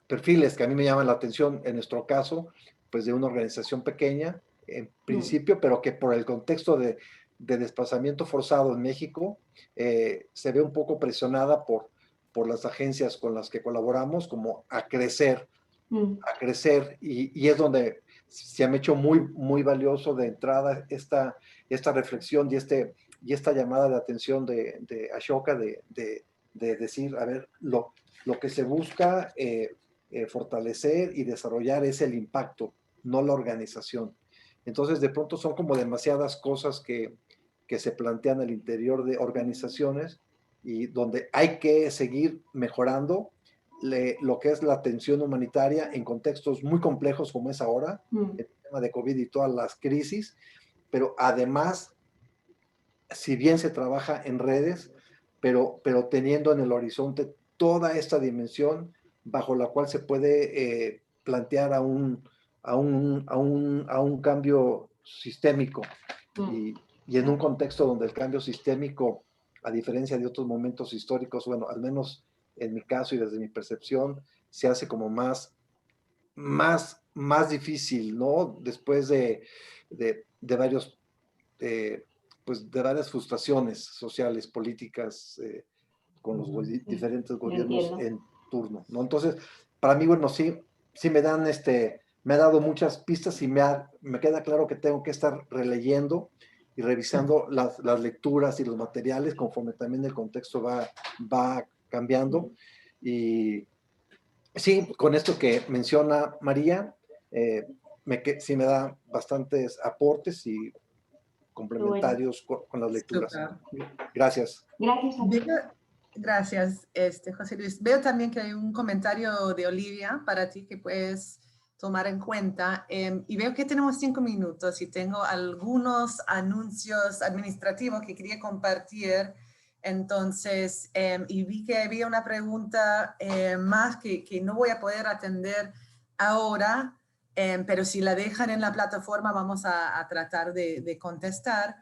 perfiles que a mí me llaman la atención, en nuestro caso, pues de una organización pequeña, en principio, pero que por el contexto de desplazamiento forzado en México, se ve un poco presionada por las agencias con las que colaboramos, como a crecer, y es donde se me ha hecho muy, muy valioso de entrada esta reflexión y esta llamada de atención de Ashoka, de decir, a ver, lo que se busca fortalecer y desarrollar es el impacto, no la organización. Entonces, de pronto son como demasiadas cosas que se plantean al interior de organizaciones y donde hay que seguir mejorando lo que es la atención humanitaria en contextos muy complejos como es ahora, el tema de COVID y todas las crisis, pero además, si bien se trabaja en redes, pero teniendo en el horizonte toda esta dimensión bajo la cual se puede plantear a un cambio sistémico y en un contexto donde el cambio sistémico, a diferencia de otros momentos históricos, bueno, al menos en mi caso y desde mi percepción, se hace como más difícil, ¿no? Después de varios, pues de varias frustraciones sociales, políticas, con los diferentes gobiernos en turno, ¿no? Entonces, para mí, bueno, sí me dan me ha dado muchas pistas y me queda claro que tengo que estar releyendo y revisando las lecturas y los materiales conforme también el contexto va cambiando. Y sí, con esto que menciona María, sí me da bastantes aportes y complementarios con las lecturas. Super. Gracias. Gracias a ti. Gracias, José Luis. Veo también que hay un comentario de Olivia para ti que puedes tomar en cuenta. Y veo que tenemos 5 minutos y tengo algunos anuncios administrativos que quería compartir. Entonces, y vi que había una pregunta más que no voy a poder atender ahora, pero si la dejan en la plataforma vamos a tratar de contestar.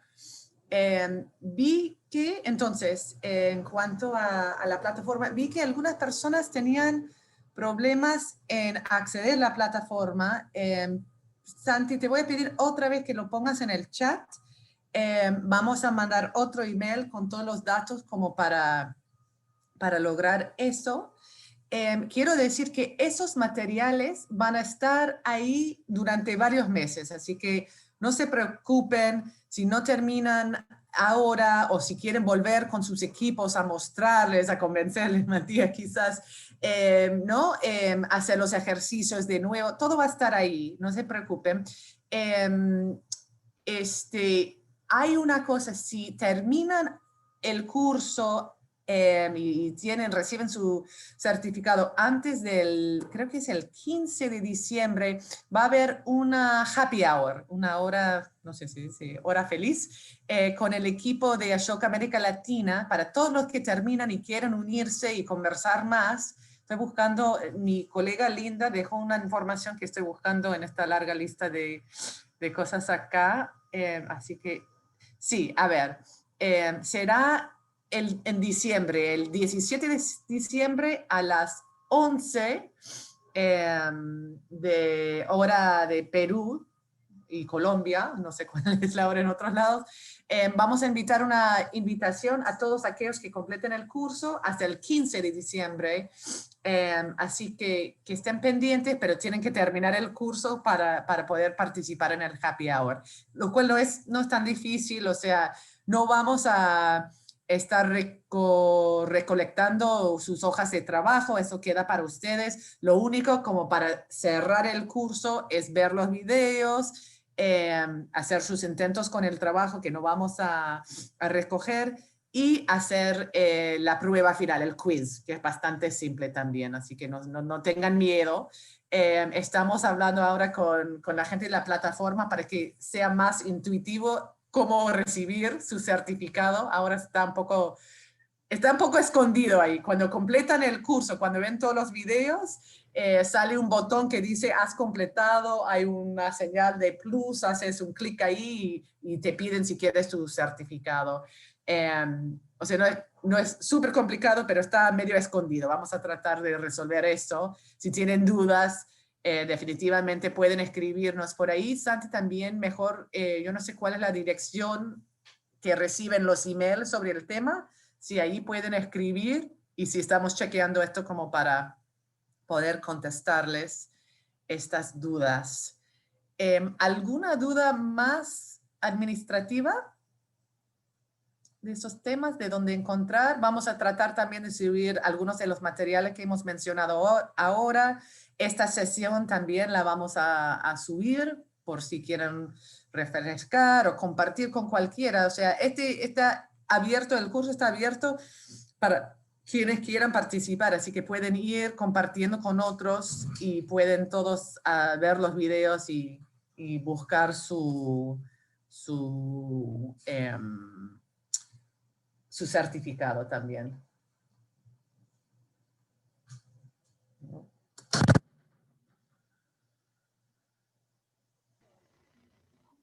Vi que, entonces, en cuanto a la plataforma, vi que algunas personas tenían problemas en acceder a la plataforma. Santi, te voy a pedir otra vez que lo pongas en el chat. Vamos a mandar otro email con todos los datos como para lograr eso. Quiero decir que esos materiales van a estar ahí durante varios meses, así que no se preocupen si no terminan ahora o si quieren volver con sus equipos a mostrarles, a convencerles, Matías, quizás, ¿no? Hacer los ejercicios de nuevo, todo va a estar ahí, no se preocupen. Hay una cosa, si terminan el curso y reciben su certificado antes del, creo que es el 15 de diciembre, va a haber una happy hour, una hora, no sé si dice hora feliz, con el equipo de Ashoka América Latina, para todos los que terminan y quieren unirse y conversar más. Estoy buscando, mi colega Linda dejó una información que estoy buscando en esta larga lista de cosas acá, así que sí, a ver, será en diciembre, el 17 de diciembre a las 11 de hora de Perú y Colombia, no sé cuál es la hora en otros lados. Vamos a invitar una invitación a todos aquellos que completen el curso hasta el 15 de diciembre. Así que estén pendientes, pero tienen que terminar el curso para poder participar en el happy hour, lo cual no es tan difícil, o sea, no vamos a estar recolectando sus hojas de trabajo, eso queda para ustedes. Lo único como para cerrar el curso es ver los videos, hacer sus intentos con el trabajo que no vamos a recoger y hacer la prueba final, el quiz, que es bastante simple también, así que no tengan miedo. Estamos hablando ahora con la gente de la plataforma para que sea más intuitivo cómo recibir su certificado. Ahora está un poco está un poco escondido ahí. Cuando completan el curso, cuando ven todos los videos, sale un botón que dice has completado, hay una señal de plus, haces un clic ahí y te piden si quieres tu certificado. O sea, no es súper complicado, pero está medio escondido. Vamos a tratar de resolver esto. Si tienen dudas, definitivamente pueden escribirnos por ahí. Santi, también mejor, yo no sé cuál es la dirección que reciben los emails sobre el tema, si ahí pueden escribir y si estamos chequeando esto como para poder contestarles estas dudas. ¿Alguna duda más administrativa de esos temas, de dónde encontrar? Vamos a tratar también de subir algunos de los materiales que hemos mencionado ahora. Esta sesión también la vamos a subir por si quieren refrescar o compartir con cualquiera. O sea, está abierto, el curso está abierto para quienes quieran participar, así que pueden ir compartiendo con otros y pueden todos ver los videos y buscar su certificado también.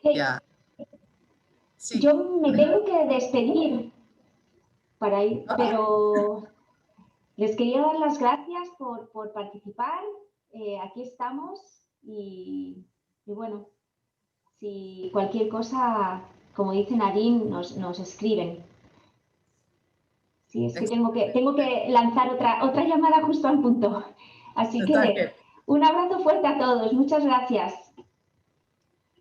Ok, Ya. Sí. yo me tengo que despedir para ir, pero les quería dar las gracias por participar. Aquí estamos y bueno, si cualquier cosa, como dice Nadine, nos escriben. Sí, es que tengo que lanzar otra llamada justo al punto. Así Está bien. que un abrazo fuerte a todos. Muchas gracias.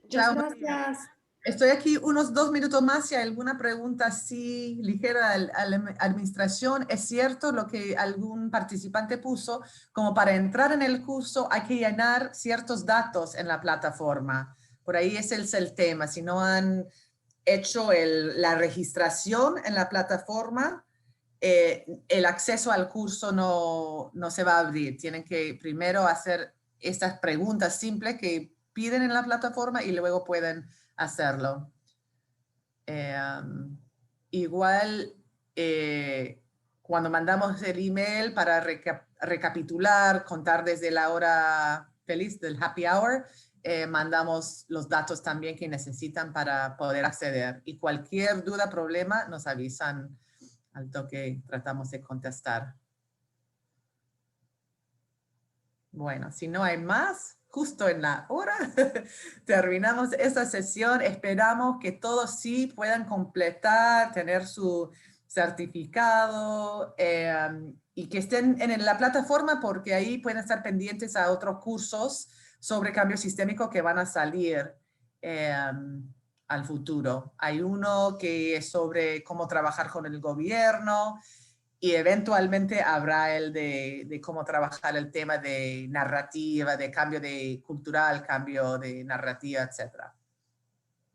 Chao, Muchas María. gracias. Estoy aquí unos 2 minutos más si hay alguna pregunta así ligera a la administración. Es cierto lo que algún participante puso, como para entrar en el curso hay que llenar ciertos datos en la plataforma. Por ahí ese es el tema. Si no han hecho la registración en la plataforma, el acceso al curso no se va a abrir. Tienen que primero hacer estas preguntas simples que piden en la plataforma y luego pueden hacerlo. Igual, cuando mandamos el email para recapitular, contar desde la hora feliz del happy hour, mandamos los datos también que necesitan para poder acceder. Y cualquier duda, problema, nos avisan al toque, tratamos de contestar. Bueno, si no hay más, justo en la hora, terminamos esta sesión. Esperamos que todos sí puedan completar, tener su certificado y que estén en la plataforma porque ahí pueden estar pendientes a otros cursos sobre cambio sistémico que van a salir al futuro. Hay uno que es sobre cómo trabajar con el gobierno, y eventualmente habrá el de cómo trabajar el tema de narrativa, de cambio de cultural, cambio de narrativa, etc.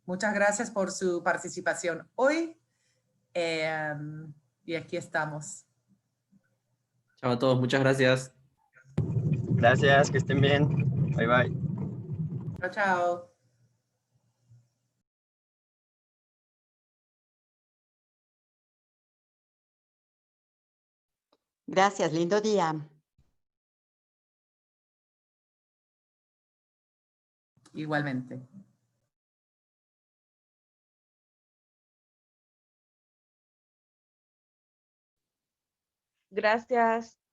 Muchas gracias por su participación hoy. Y aquí estamos. Chao a todos, muchas gracias. Gracias, que estén bien. Bye bye. Chao, chao. Gracias, lindo día. Igualmente. Gracias.